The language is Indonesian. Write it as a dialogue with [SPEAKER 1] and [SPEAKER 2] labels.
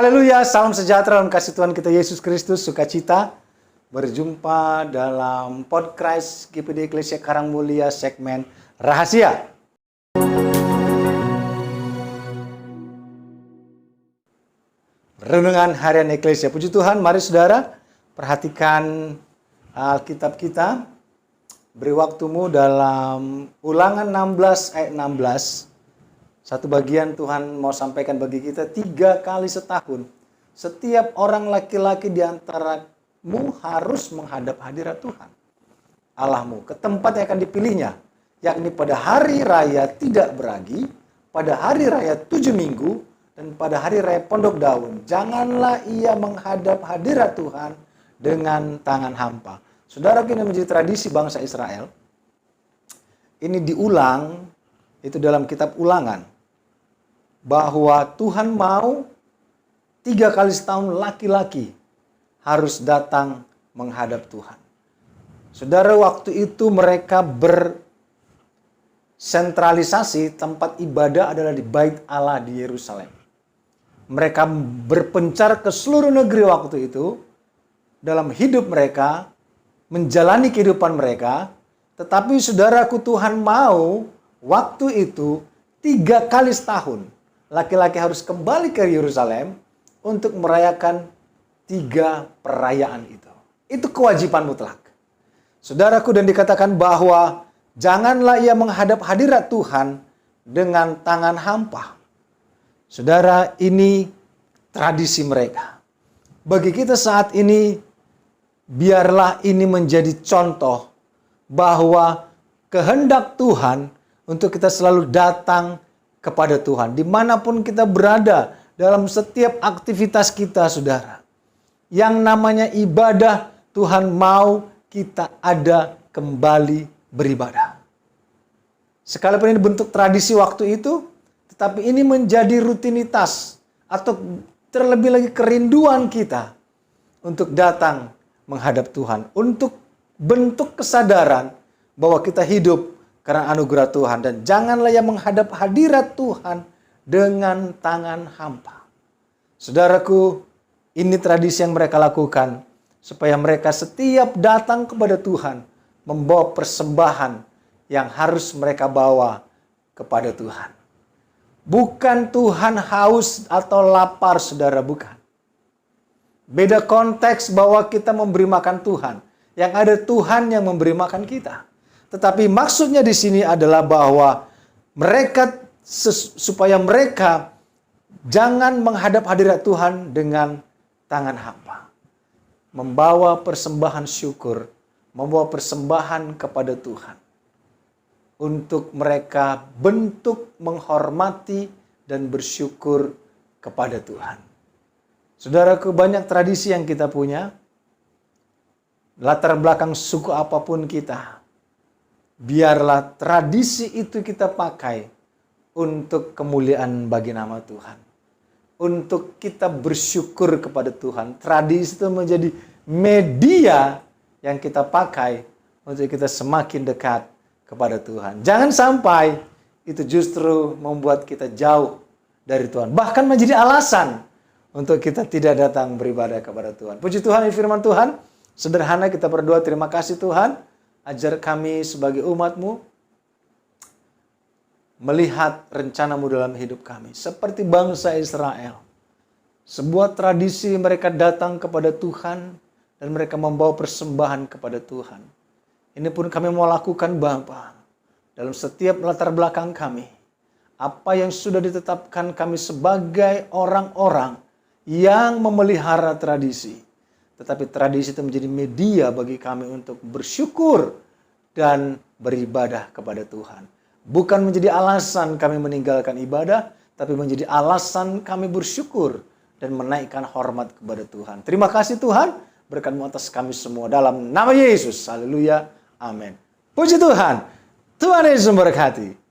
[SPEAKER 1] Haleluya, salam sejahtera dalam kasih Tuhan kita Yesus Kristus, sukacita. Berjumpa dalam podcast GPD Eklesia Karangmulia segmen Rahasia. Renungan Harian Eklesia. Puji Tuhan, mari saudara perhatikan Alkitab kita. Beri waktumu dalam Ulangan 16 ayat 16. Satu bagian Tuhan mau sampaikan bagi kita 3 kali setahun. Setiap orang laki-laki di antaramu harus menghadap hadirat Tuhan Allahmu ke tempat yang akan dipilihnya, yakni pada hari raya tidak beragi, pada hari raya 7 minggu, dan pada hari raya Pondok Daun. Janganlah ia menghadap hadirat Tuhan dengan tangan hampa. Saudara, ini menjadi tradisi bangsa Israel. Ini diulang, itu dalam kitab Ulangan. Bahwa Tuhan mau 3 kali setahun laki-laki harus datang menghadap Tuhan. Saudara, waktu itu mereka bersentralisasi, tempat ibadah adalah di Bait Allah di Yerusalem. Mereka berpencar ke seluruh negeri waktu itu dalam hidup mereka, menjalani kehidupan mereka. Tetapi saudaraku, Tuhan mau waktu itu 3 kali setahun laki-laki harus kembali ke Yerusalem untuk merayakan 3 perayaan itu. Itu kewajiban mutlak. Saudaraku, dan dikatakan bahwa janganlah ia menghadap hadirat Tuhan dengan tangan hampa. Saudara, ini tradisi mereka. Bagi kita saat ini, biarlah ini menjadi contoh bahwa kehendak Tuhan untuk kita selalu datang kepada Tuhan. Dimanapun kita berada, dalam setiap aktivitas kita, saudara. Yang namanya ibadah, Tuhan mau kita ada kembali beribadah. Sekalipun ini bentuk tradisi waktu itu, tetapi ini menjadi rutinitas atau terlebih lagi kerinduan kita untuk datang menghadap Tuhan. Untuk bentuk kesadaran bahwa kita hidup karena anugerah Tuhan. Dan janganlah ia menghadap hadirat Tuhan dengan tangan hampa. Saudaraku, ini tradisi yang mereka lakukan. Supaya mereka setiap datang kepada Tuhan membawa persembahan yang harus mereka bawa kepada Tuhan. Bukan Tuhan haus atau lapar, saudara, bukan. Beda konteks bahwa kita memberi makan Tuhan. Yang ada Tuhan yang memberi makan kita. Tetapi maksudnya di sini adalah bahwa mereka, supaya mereka jangan menghadap hadirat Tuhan dengan tangan hampa. Membawa persembahan syukur, membawa persembahan kepada Tuhan. Untuk mereka bentuk menghormati dan bersyukur kepada Tuhan. Saudaraku, banyak tradisi yang kita punya. Latar belakang suku apapun kita. Biarlah tradisi itu kita pakai untuk kemuliaan bagi nama Tuhan. Untuk kita bersyukur kepada Tuhan. Tradisi itu menjadi media yang kita pakai untuk kita semakin dekat kepada Tuhan. Jangan sampai itu justru membuat kita jauh dari Tuhan. Bahkan menjadi alasan untuk kita tidak datang beribadah kepada Tuhan. Puji Tuhan, ini firman Tuhan. Sederhana kita berdoa, terima kasih Tuhan. Ajar kami sebagai umat-Mu melihat rencana-Mu dalam hidup kami. Seperti bangsa Israel. Sebuah tradisi mereka datang kepada Tuhan dan mereka membawa persembahan kepada Tuhan. Ini pun kami mau lakukan, Bapa. Dalam setiap latar belakang kami. Apa yang sudah ditetapkan kami sebagai orang-orang yang memelihara tradisi. Tetapi tradisi itu menjadi media bagi kami untuk bersyukur dan beribadah kepada Tuhan. Bukan menjadi alasan kami meninggalkan ibadah, tapi menjadi alasan kami bersyukur dan menaikkan hormat kepada Tuhan. Terima kasih Tuhan, berkat-Mu atas kami semua dalam nama Yesus. Haleluya, amin. Puji Tuhan, Tuhan Yesus memberkati.